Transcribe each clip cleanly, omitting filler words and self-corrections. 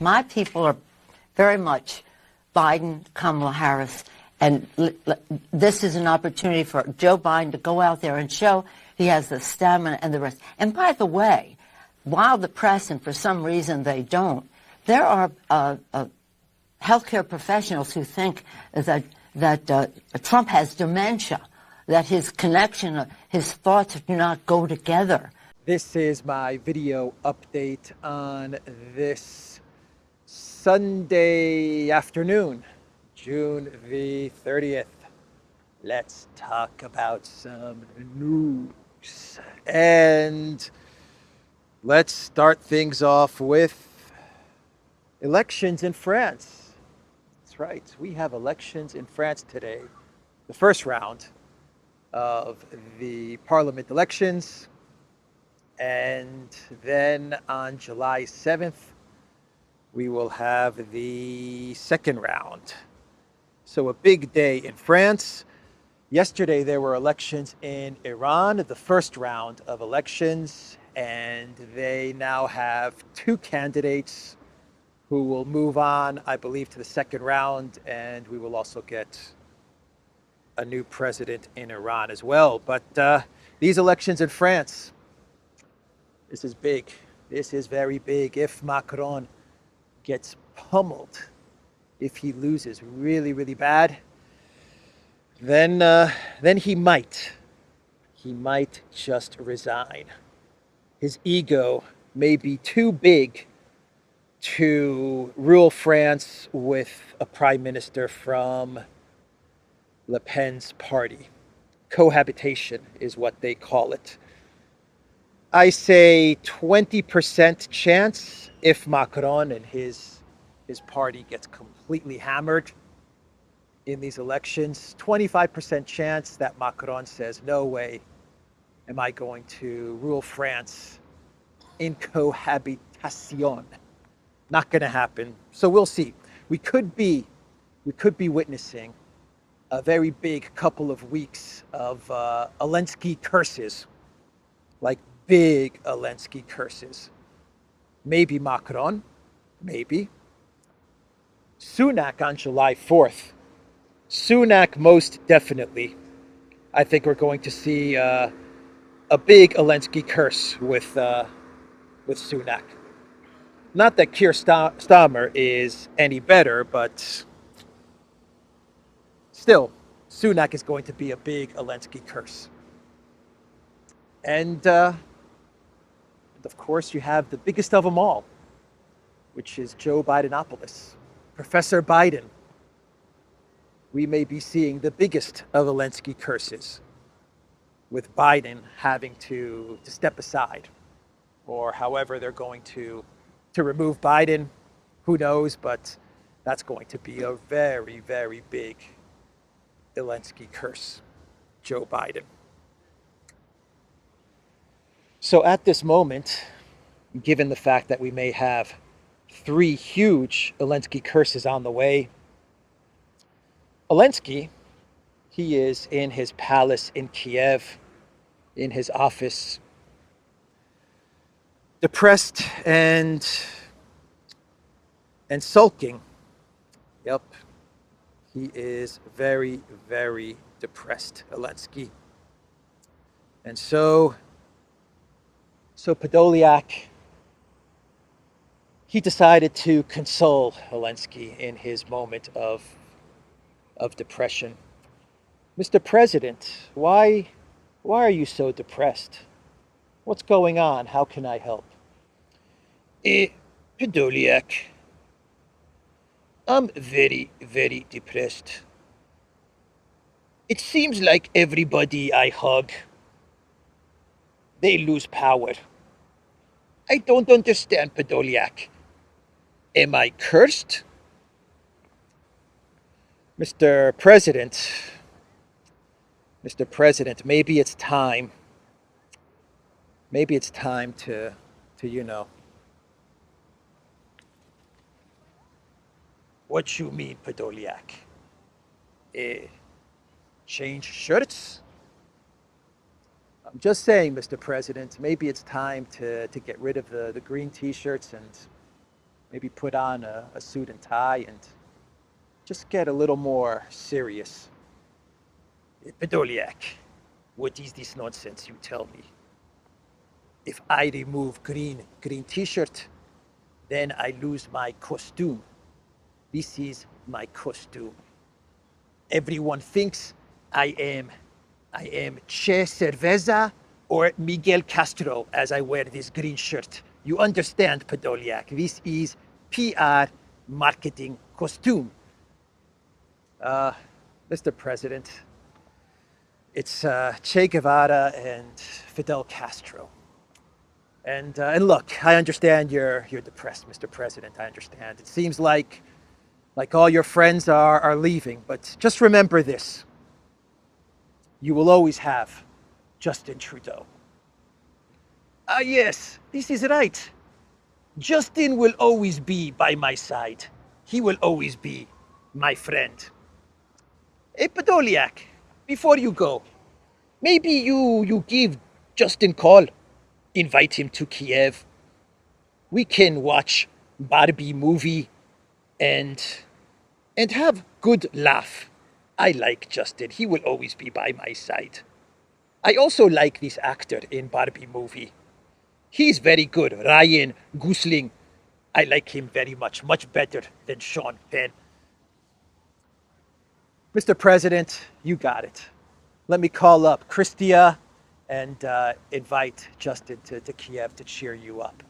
My people are very much Biden, Kamala Harris, and this is an opportunity for Joe Biden to go out there and show he has the stamina and the rest. And by the way, while the press, and for some reason they don't, there are healthcare professionals who think that Trump has dementia, that his connection, his thoughts do not go together. This is my video update on this Sunday afternoon, June the 30th. Let's talk about some news. And let's start things off with elections in France. That's right, we have elections in France today. The first round of the parliament elections. And then on July 7th, we will have the second round. So a big day in France. Yesterday, there were elections in Iran, the first round of elections, and they now have two candidates who will move on, I believe, to the second round, and we will also get a new president in Iran as well. But these elections in France, this is big. This is very big. If Macron gets pummeled, if he loses really, really bad, then he might just resign. His ego may be too big to rule France with a prime minister from Le Pen's party. Cohabitation is what they call it. I say 20% chance if Macron and his party gets completely hammered in these elections. 25% chance that Macron says, no way am I going to rule France in cohabitation. Not going to happen. So we'll see. We could be witnessing a very big couple of weeks of Elensky curses, like big Elensky curses. Maybe Macron, maybe. Sunak on July 4th. Sunak most definitely. I think we're going to see a big Elensky curse with Sunak. Not that Keir Starmer is any better, but still, Sunak is going to be a big Elensky curse. And of course, you have the biggest of them all, which is Joe Bidenopoulos, Professor Biden. We may be seeing the biggest of Elensky curses, with Biden having to step aside, or however they're going to remove Biden. Who knows? But that's going to be a very, very big Elensky curse, Joe Biden. So at this moment, given the fact that we may have three huge Elensky curses on the way, Elensky, he is in his palace in Kiev, in his office, depressed and sulking. Yep, he is very, very depressed, Elensky. And so Podolyak, he decided to console Elensky in his moment of depression. Mr. President, why are you so depressed? What's going on? How can I help? Podolyak, I'm very, very depressed. It seems like everybody I hug, they lose power. I don't understand, Podolyak. Am I cursed? Mr. President, maybe it's time to What you mean, Podolyak? change shirts? I'm just saying, Mr. President, maybe it's time to get rid of the green t-shirts maybe put on a suit and tie and just get a little more serious. Podolyak, what is this nonsense you tell me? If I remove green t-shirt, then I lose my costume. This is my costume. Everyone thinks I am Che Cerveza or Miguel Castro as I wear this green shirt. You understand, Podolyak? This is PR marketing costume. Mr. President, it's Che Guevara and Fidel Castro. And look, I understand you're depressed, Mr. President. I understand. It seems like all your friends are leaving, but just remember this. You will always have Justin Trudeau. Ah, yes, this is right. Justin will always be by my side. He will always be my friend. Hey, Podolyak, before you go, maybe you give Justin call. Invite him to Kiev. We can watch Barbie movie and have good laugh. I like Justin. He will always be by my side. I also like this actor in Barbie movie. He's very good. Ryan Gosling. I like him very much better than Sean Penn. Mr. President, you got it. Let me call up Christia and invite Justin to Kiev to cheer you up.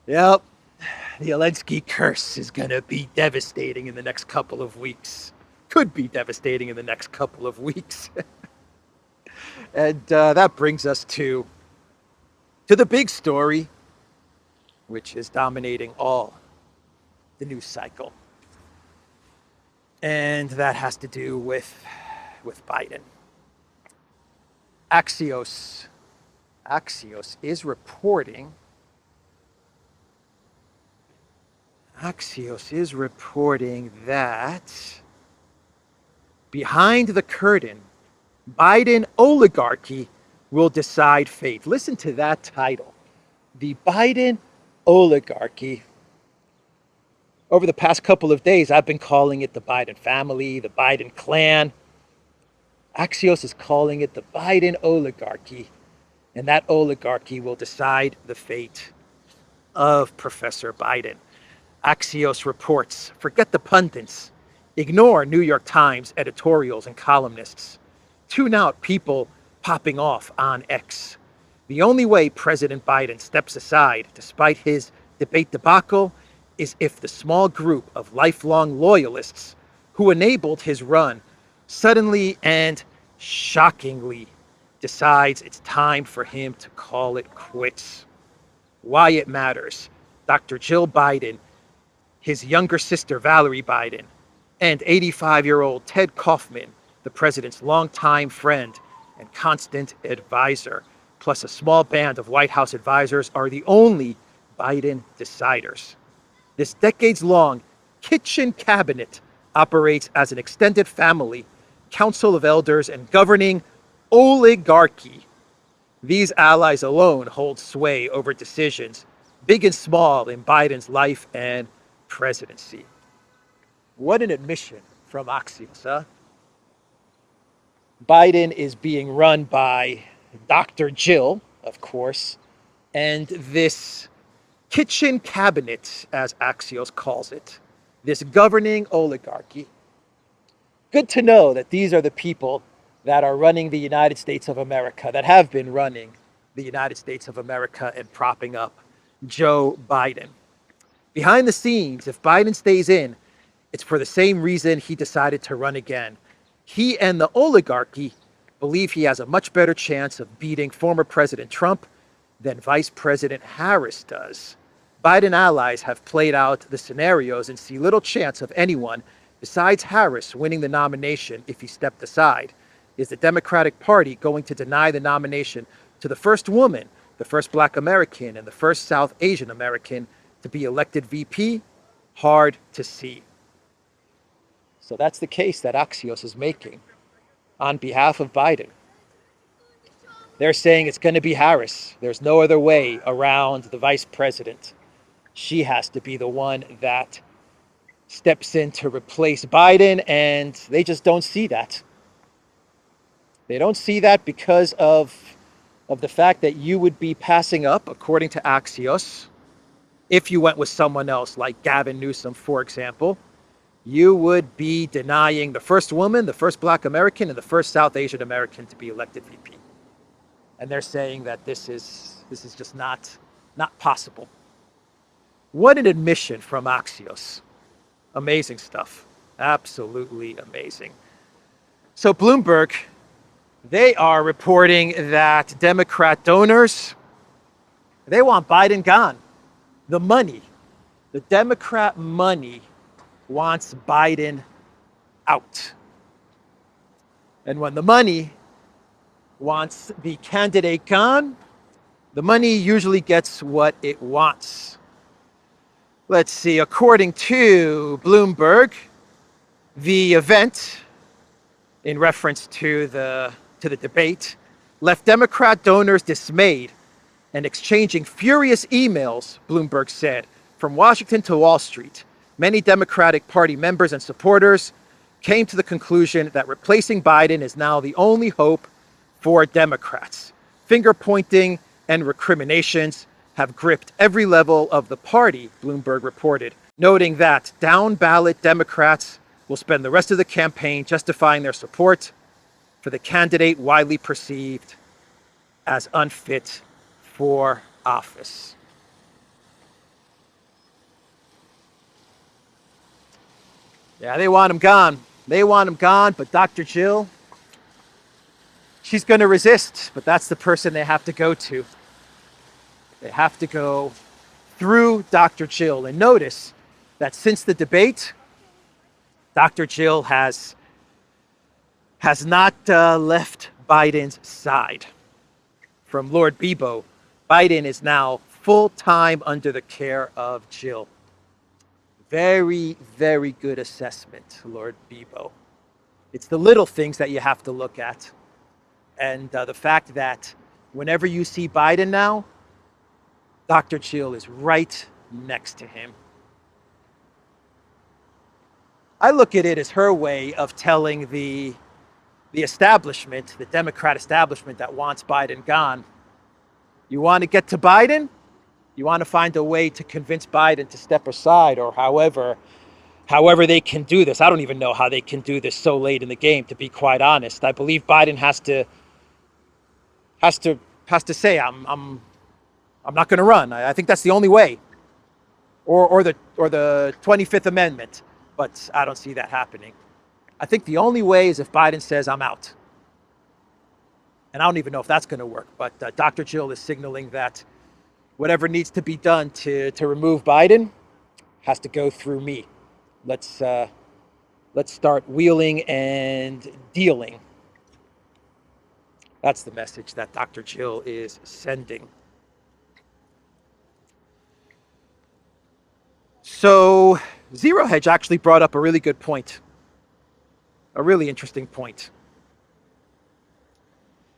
Yep, the Elensky curse is going to be devastating in the next couple of weeks. Could be devastating in the next couple of weeks. And that brings us to the big story, which is dominating all the news cycle. And that has to do with Biden. Axios is reporting that behind the curtain, Biden oligarchy will decide fate. Listen to that title. The Biden oligarchy. Over the past couple of days, I've been calling it the Biden family, the Biden clan. Axios is calling it the Biden oligarchy, and that oligarchy will decide the fate of Professor Biden. Axios reports, forget the pundits, ignore New York Times editorials and columnists, tune out people popping off on X. The only way President Biden steps aside, despite his debate debacle, is if the small group of lifelong loyalists who enabled his run suddenly and shockingly decides it's time for him to call it quits. Why it matters. Dr. Jill Biden, his younger sister Valerie Biden, and 85-year-old Ted Kaufman, the president's longtime friend and constant advisor, plus a small band of White House advisors, are the only Biden deciders. This decades-long kitchen cabinet operates as an extended family, council of elders, and governing oligarchy. These allies alone hold sway over decisions, big and small, in Biden's life and presidency. What an admission from Axios, huh? Biden is being run by Dr. Jill, of course, and this kitchen cabinet, as Axios calls it, this governing oligarchy. Good to know that these are the people that are running the United States of America, that have been running the United States of America and propping up Joe Biden. Behind the scenes, if Biden stays in, it's for the same reason he decided to run again. He and the oligarchy believe he has a much better chance of beating former President Trump than Vice President Harris does. Biden allies have played out the scenarios and see little chance of anyone besides Harris winning the nomination if he stepped aside. Is the Democratic Party going to deny the nomination to the first woman, the first Black American, and the first South Asian American to be elected VP? Hard to see. So that's the case that Axios is making on behalf of Biden. They're saying it's going to be Harris. There's no other way around the vice president. She has to be the one that steps in to replace Biden, and they just don't see that. They don't see that because of the fact that you would be passing up, according to Axios, if you went with someone else, like Gavin Newsom, for example, you would be denying the first woman, the first Black American, and the first South Asian American to be elected VP. And they're saying that this is just not possible. What an admission from Axios. Amazing stuff. Absolutely amazing. So Bloomberg, they are reporting that Democrat donors, they want Biden gone. The money, the Democrat money wants Biden out. And when the money wants the candidate gone, the money usually gets what it wants. Let's see, according to Bloomberg, the event in reference to the debate left Democrat donors dismayed and exchanging furious emails, Bloomberg said, from Washington to Wall Street. Many Democratic Party members and supporters came to the conclusion that replacing Biden is now the only hope for Democrats. Finger pointing and recriminations have gripped every level of the party, Bloomberg reported, noting that down-ballot Democrats will spend the rest of the campaign justifying their support for the candidate widely perceived as unfit for office. Yeah, they want him gone. They want him gone, but Dr. Jill, she's going to resist, but that's the person they have to go to. They have to go through Dr. Jill. And notice that since the debate, Dr. Jill has not left Biden's side. From Lord Bebo, Biden is now full-time under the care of Jill. Very, very good assessment, Lord Bebo. It's the little things that you have to look at. And the fact that whenever you see Biden now, Dr. Jill is right next to him. I look at it as her way of telling the establishment, the Democrat establishment that wants Biden gone, you want to get to Biden? You want to find a way to convince Biden to step aside, or however they can do this. I don't even know how they can do this so late in the game, to be quite honest. I believe Biden has to say, I'm not going to run. I think that's the only way. Or the 25th Amendment. But I don't see that happening. I think the only way is if Biden says, I'm out. And I don't even know if that's going to work. But Dr. Jill is signaling that whatever needs to be done to remove Biden has to go through me. Let's start wheeling and dealing. That's the message that Dr. Jill is sending. So Zero Hedge actually brought up a really good point, a really interesting point.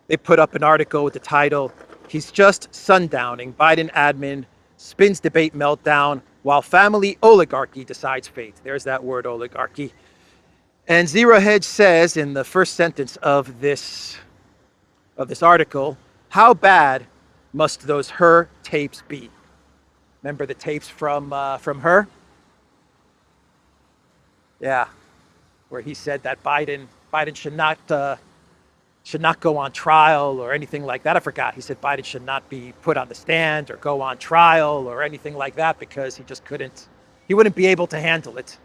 They put up an article with the title, "He's Just Sundowning, Biden Admin Spins Debate Meltdown While Family Oligarchy Decides Fate." There's that word, oligarchy. And Zero Hedge says in the first sentence of this article, how bad must those her tapes be? Remember the tapes from her? Yeah, where he said that Biden should not go on trial or anything like that. I forgot. He said Biden should not be put on the stand or go on trial or anything like that because he wouldn't be able to handle it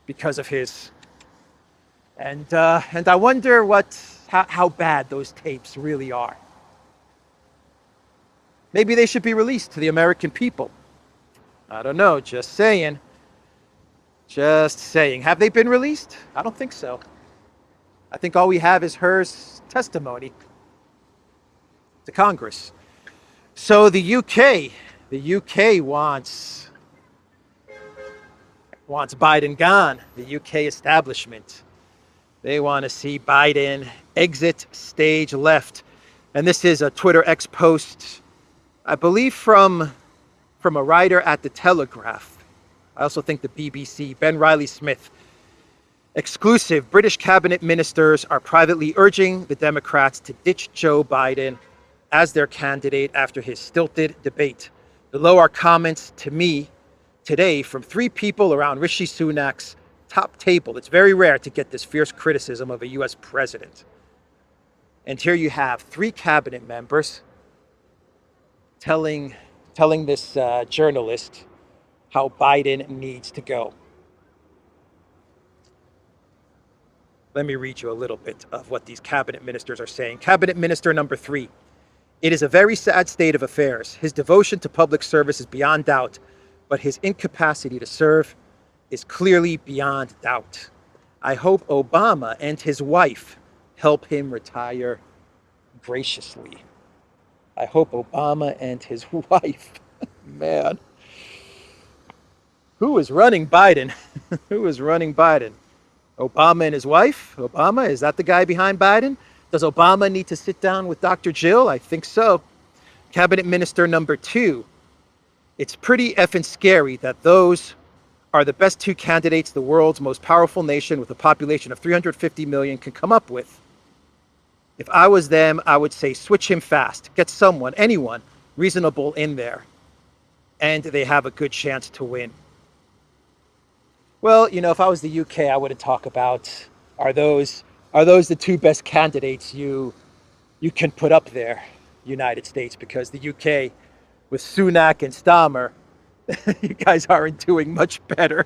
because of his. And I wonder how bad those tapes really are. Maybe they should be released to the American people. I don't know, just saying. Just saying. Have they been released? I don't think so. I think all we have is her testimony to Congress. So the UK wants Biden gone. The UK establishment. They want to see Biden exit stage left. And this is a Twitter X post, I believe from a writer at The Telegraph. I also think the BBC, Ben Riley Smith. Exclusive, British cabinet ministers are privately urging the Democrats to ditch Joe Biden as their candidate after his stilted debate. Below are comments to me today from 3 people around Rishi Sunak's top table. It's very rare to get this fierce criticism of a U.S. president. And here you have 3 cabinet members telling this journalist how Biden needs to go. Let me read you a little bit of what these cabinet ministers are saying. Cabinet minister number 3. It is a very sad state of affairs. His devotion to public service is beyond doubt, but his incapacity to serve is clearly beyond doubt. I hope Obama and his wife help him retire graciously. I hope Obama and his wife, man. Who is running Biden? Who is running Biden? Obama and his wife? Obama, is that the guy behind Biden? Does Obama need to sit down with Dr. Jill? I think so. Cabinet minister number 2. It's pretty effing scary that those are the best 2 candidates the world's most powerful nation with a population of 350 million can come up with. If I was them, I would say switch him fast. Get someone, anyone, reasonable in there. And they have a good chance to win. Well, if I was the UK, I would talk about, are those the 2 best candidates you can put up there, United States? Because the UK, with Sunak and Starmer, you guys aren't doing much better.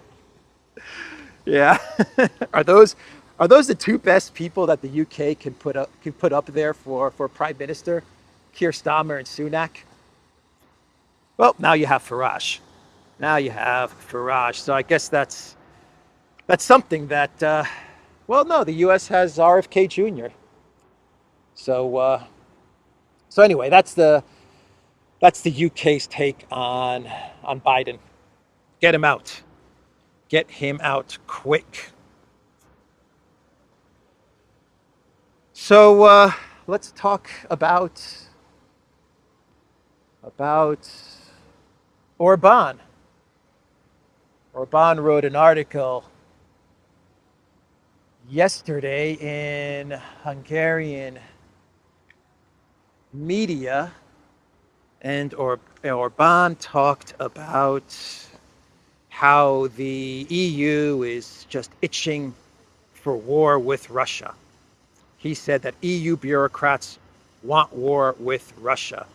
Yeah. Are those the 2 best people that the UK can put up there for Prime Minister? Keir Starmer and Sunak? Well, now you have Farage. So I guess that's something that, no, the U.S. has RFK Jr. So anyway, that's the UK's take on Biden. Get him out. Get him out quick. So let's talk about Orban. Orban wrote an article yesterday in Hungarian media, and Orban talked about how the EU is just itching for war with Russia. He said that EU bureaucrats want war with Russia.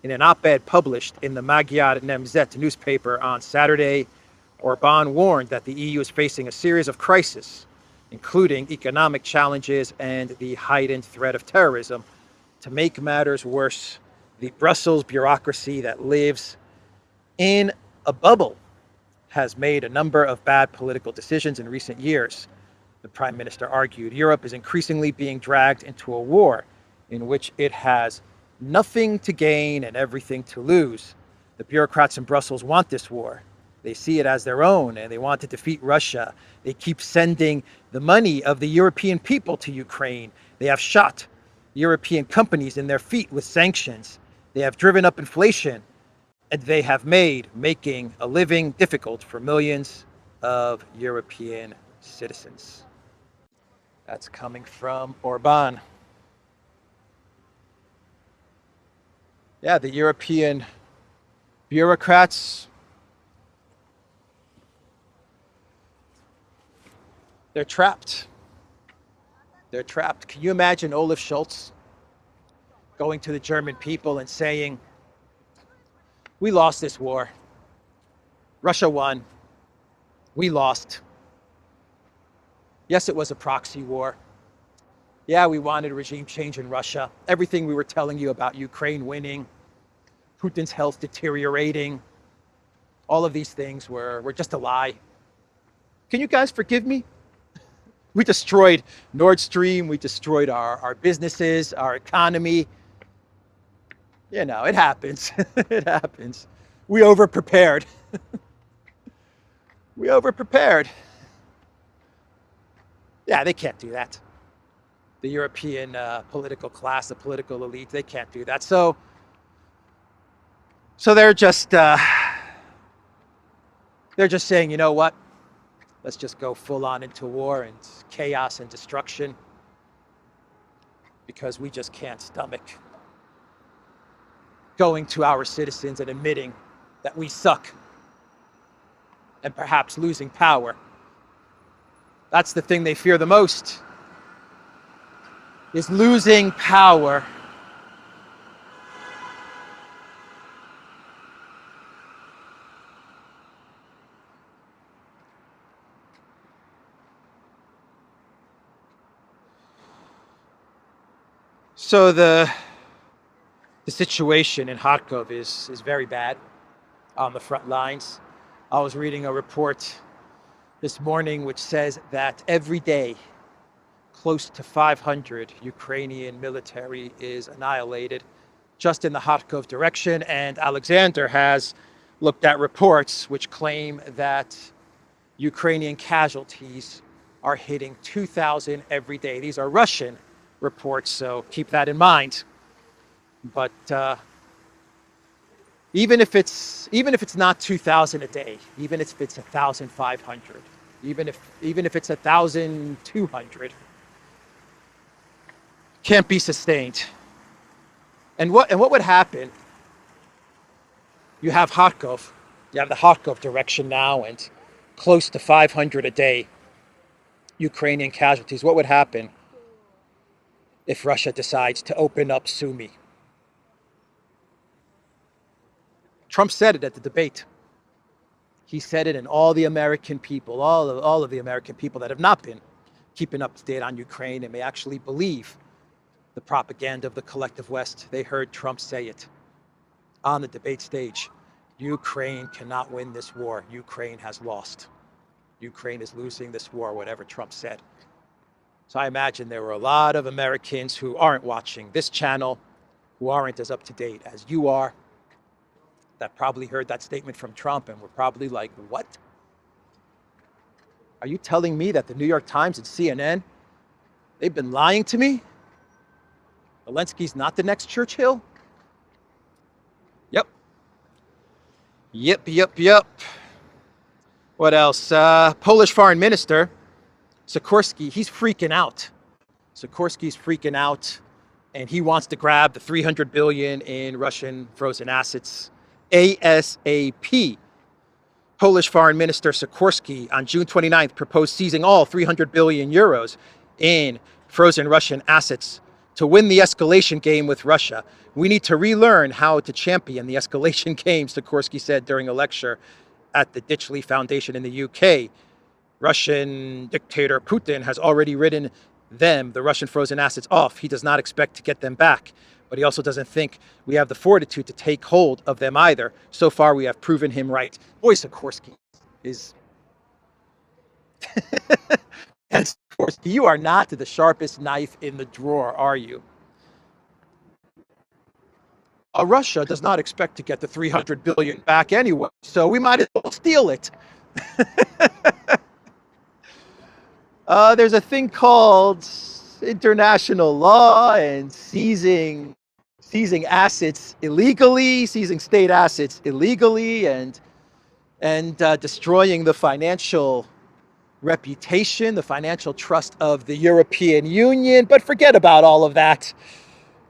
In an op-ed published in the Magyar Nemzet newspaper on Saturday, Orban warned that the EU is facing a series of crises, including economic challenges and the heightened threat of terrorism. To make matters worse, the Brussels bureaucracy that lives in a bubble has made a number of bad political decisions in recent years. The Prime Minister argued Europe is increasingly being dragged into a war in which it has nothing to gain and everything to lose. The bureaucrats in Brussels want this war. They see it as their own, and they want to defeat Russia. They keep sending the money of the European people to Ukraine. They have shot European companies in their feet with sanctions. They have driven up inflation, and they have made making a living difficult for millions of European citizens. That's coming from Orban. Yeah, the European bureaucrats, they're trapped. They're trapped. Can you imagine Olaf Scholz going to the German people and saying, we lost this war. Russia won. We lost. Yes, it was a proxy war. Yeah, we wanted a regime change in Russia. Everything we were telling you about Ukraine winning, Putin's health deteriorating, all of these things were just a lie. Can you guys forgive me? We destroyed Nord Stream. We destroyed our businesses, our economy. It happens. It happens. We overprepared. We overprepared. Yeah, they can't do that. the European political class, the political elite. They can't do that. So they're just saying, you know what? Let's just go full on into war and chaos and destruction, because we just can't stomach going to our citizens and admitting that we suck and perhaps losing power. That's the thing they fear the most, is losing power. So the situation in Kharkov is very bad on the front lines. I was reading a report this morning which says that every day close to 500 Ukrainian military is annihilated just in the Kharkov direction. And Alexander has looked at reports which claim that Ukrainian casualties are hitting 2,000 every day. These are Russian reports, so keep that in mind. But even if it's not 2,000 a day, even if it's 1,500, even if it's 1,200, can't be sustained. And what would happen? You have Kharkov, you have the Kharkov direction now, and close to 500 a day Ukrainian casualties. What would happen if Russia decides to open up Sumy? Trump said it at the debate. He said it, and all the American people, all of the American people that have not been keeping up to date on Ukraine and may actually believe the propaganda of the collective West, they heard Trump say it on the debate stage. Ukraine cannot win this war. Ukraine has lost. Ukraine is losing this war, whatever Trump said. So I imagine there were a lot of Americans who aren't watching this channel, who aren't as up to date as you are, that probably heard that statement from Trump and were probably like, what? Are you telling me that the New York Times and CNN, they've been lying to me? Elensky's not the next Churchill? Yep. Yep. What else? Polish foreign minister, Sikorski, he's freaking out. Sikorski's freaking out, and he wants to grab the $300 billion in Russian frozen assets ASAP. Polish foreign minister Sikorski on June 29th proposed seizing all 300 billion euros in frozen Russian assets to win the escalation game with Russia. We need to relearn how to champion the escalation game, Sikorski said during a lecture at the Ditchley Foundation in the UK. Russian dictator Putin has already written them, the Russian frozen assets, off. He does not expect to get them back, but he also doesn't think we have the fortitude to take hold of them either. So far, we have proven him right. Boy, Sikorski is... And Sikorski, you are not the sharpest knife in the drawer, are you? Russia does not expect to get the 300 billion back anyway, so we might as well steal it. There's a thing called international law and seizing assets illegally, seizing state assets illegally, and destroying the financial reputation, the financial trust of the European Union. But forget about all of that.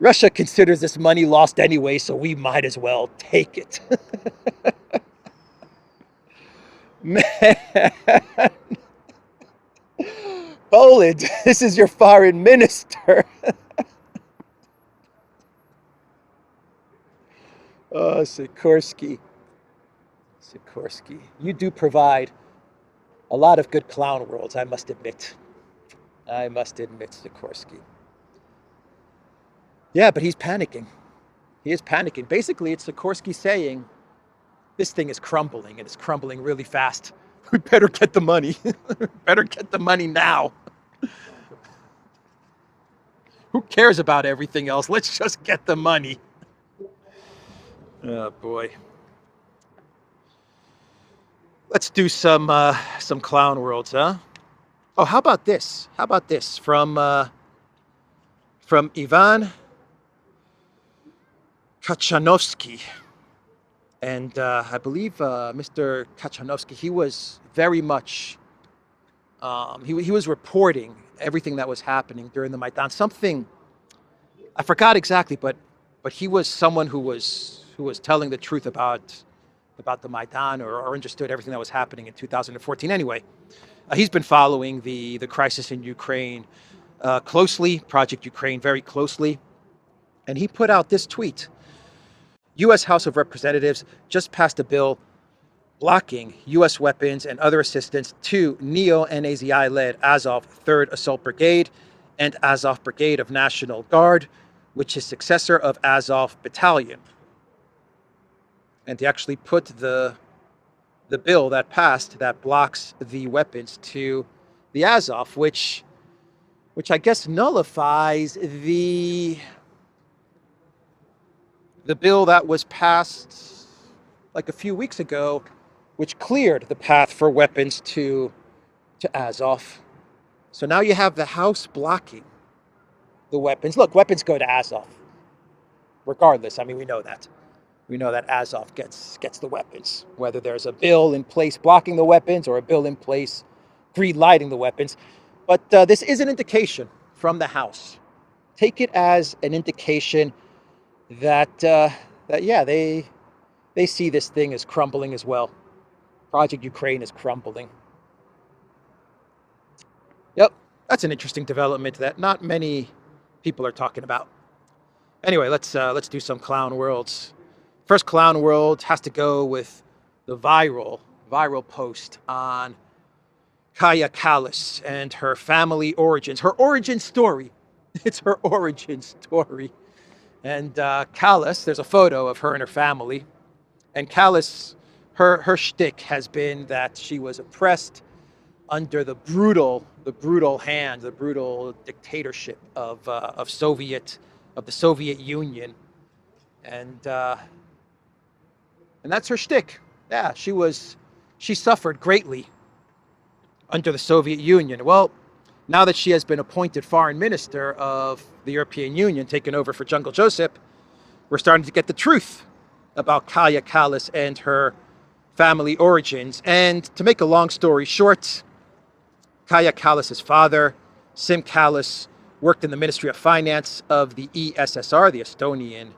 Russia considers this money lost anyway, so we might as well take it. Man. Poland, this is your foreign minister. Oh, Sikorski. You do provide a lot of good clown worlds, I must admit. Sikorski. Yeah, but he's panicking. He is panicking. Basically, it's Sikorski saying, this thing is crumbling, and it's crumbling really fast. We better get the money. Better get the money now. Who cares about everything else? Let's just get the money. Oh, boy. Let's do some clown worlds, huh? Oh, how about this? From from Ivan Kachanovsky. And I believe Mr. Kachanovsky, he was very much, he was reporting everything that was happening during the Maidan. Something, I forgot exactly, but he was someone who was telling the truth about the Maidan, or understood everything that was happening in 2014. Anyway, he's been following the crisis in Ukraine closely, Project Ukraine very closely. And he put out this tweet. U.S. House of Representatives just passed a bill blocking U.S. weapons and other assistance to neo-Nazi-led Azov 3rd Assault Brigade and Azov Brigade of National Guard, which is successor of Azov Battalion. And he actually put the bill that passed that blocks the weapons to the Azov, which I guess nullifies the bill that was passed like a few weeks ago, which cleared the path for weapons to Azov. So now you have the House blocking the weapons. Look, weapons go to Azov, regardless. I mean, we know that. We know that Azov gets the weapons, whether there's a bill in place blocking the weapons or a bill in place green-lighting the weapons. But this is an indication from the House. Take it as an indication that yeah, they see this thing as crumbling as well. Project Ukraine is crumbling. Yep, that's an interesting development that not many people are talking about. Anyway, let's do some clown worlds. First clown world has to go with the viral post on Kaja Kallas and her family origins, her origin story. It's her origin story. And Kallas, there's a photo of her and her family. And Kallas, her shtick has been that she was oppressed under the brutal dictatorship of the Soviet Union, and that's her shtick. Yeah, she suffered greatly under the Soviet Union. Well, now that she has been appointed foreign minister of the European Union, taken over for Jungle Joseph, we're starting to get the truth about Kaja Kallas and her family origins. And to make a long story short, Kaja Kallas' father, Sim Kallas, worked in the Ministry of Finance of the ESSR, the Estonian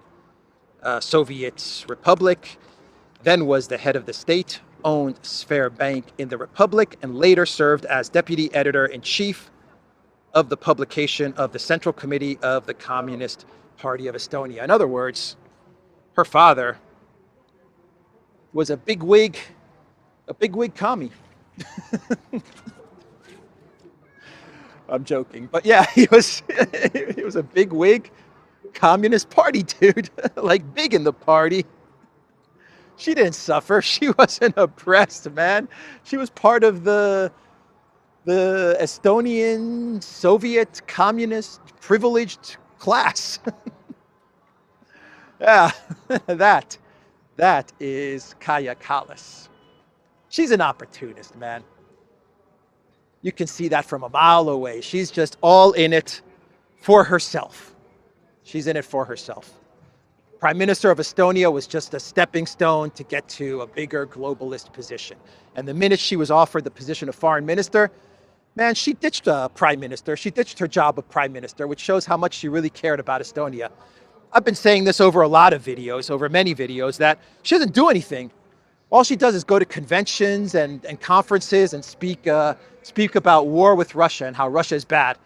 Soviet Republic, then was the head of the state-owned Sphere Bank in the Republic, and later served as deputy editor-in-chief of the publication of the Central Committee of the Communist Party of Estonia. In other words, her father was a bigwig commie. I'm joking, but yeah, he was a bigwig communist party dude, like big in the party. She didn't suffer. She wasn't oppressed, man. She was part of the Estonian Soviet communist privileged class. Yeah, that is Kaja Kallas. She's an opportunist, man. You can see that from a mile away. She's just all in it for herself. She's in it for herself. Prime Minister of Estonia was just a stepping stone to get to a bigger globalist position. And the minute she was offered the position of foreign minister, man, she ditched prime minister. She ditched her job of prime minister, which shows how much she really cared about Estonia. I've been saying this over a lot of videos, over many videos, that she doesn't do anything. All she does is go to conventions and conferences and speak about war with Russia and how Russia is bad.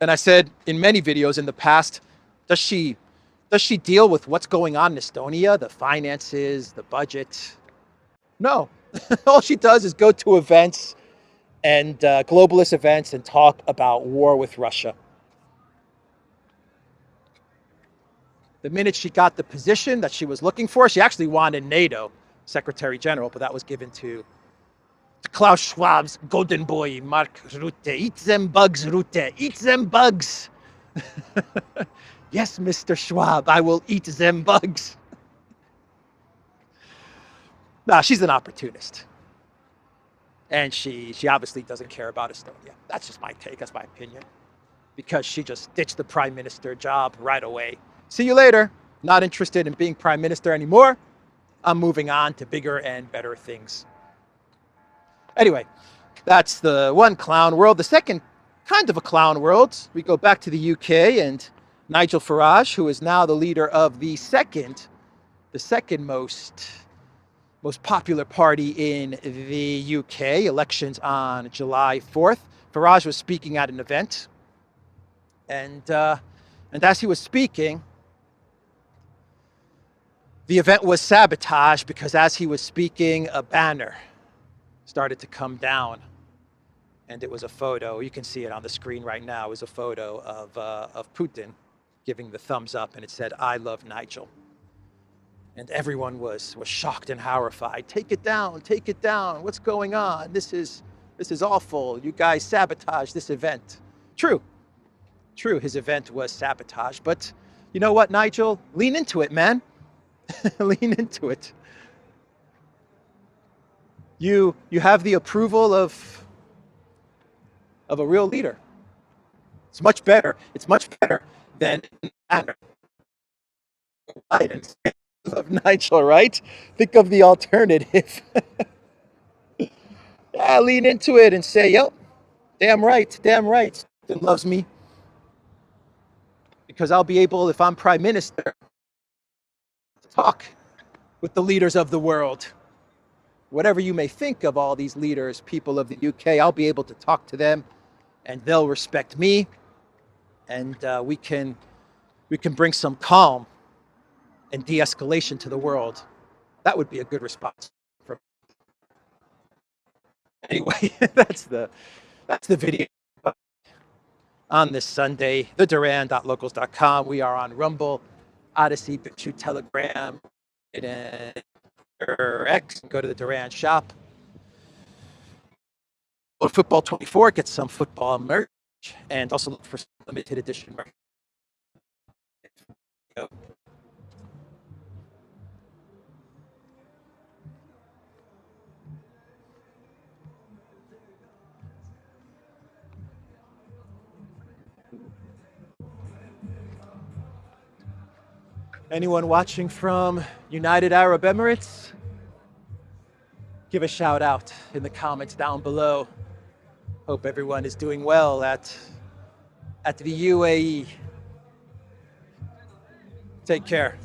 And I said in many videos in the past, does she deal with what's going on in Estonia, the finances, the budget? No. All she does is go to events and globalist events and talk about war with Russia. The minute she got the position that she was looking for, she actually wanted NATO Secretary General, but that was given to Klaus Schwab's golden boy, Mark Rutte. Eat them bugs, Rutte. Eat them bugs. Yes, Mr. Schwab, I will eat them bugs. Nah, she's an opportunist. And she obviously doesn't care about Estonia. That's just my take. That's my opinion. because she just ditched the prime minister job right away. See you later. Not interested in being prime minister anymore. I'm moving on to bigger and better things. Anyway, that's the one clown world. The second kind of a clown world, we go back to the UK and Nigel Farage, who is now the leader of the second most popular party in the UK, elections on July 4th. Farage was speaking at an event, and as he was speaking, the event was sabotaged because as he was speaking, a banner started to come down, and it was a photo. You can see it on the screen right now. It was a photo of Putin giving the thumbs up, and it said, "I love Nigel." And everyone was shocked and horrified. Take it down, take it down. What's going on? This is awful. You guys sabotaged this event. True, his event was sabotaged. But you know what, Nigel? Lean into it, man. Lean into it. You have the approval of a real leader. It's much better. It's much better than Biden. Of Nigel, right? Think of the alternative. Yeah, lean into it and say, "Yep, damn right, Putin loves me." Because I'll be able, if I'm prime minister, to talk with the leaders of the world. Whatever you may think of all these leaders, people of the UK, I'll be able to talk to them and they'll respect me. And we can bring some calm and de-escalation to the world. That would be a good response. Anyway, that's the video on this Sunday. The Duran.locals.com. We are on Rumble, Odyssey, BitChute, Telegram, and X. Go to the Duran shop. Go to Football 24. Get some football merch, and also look for some limited edition merch. Anyone watching from United Arab Emirates? Give a shout out in the comments down below. Hope everyone is doing well at the UAE. Take care.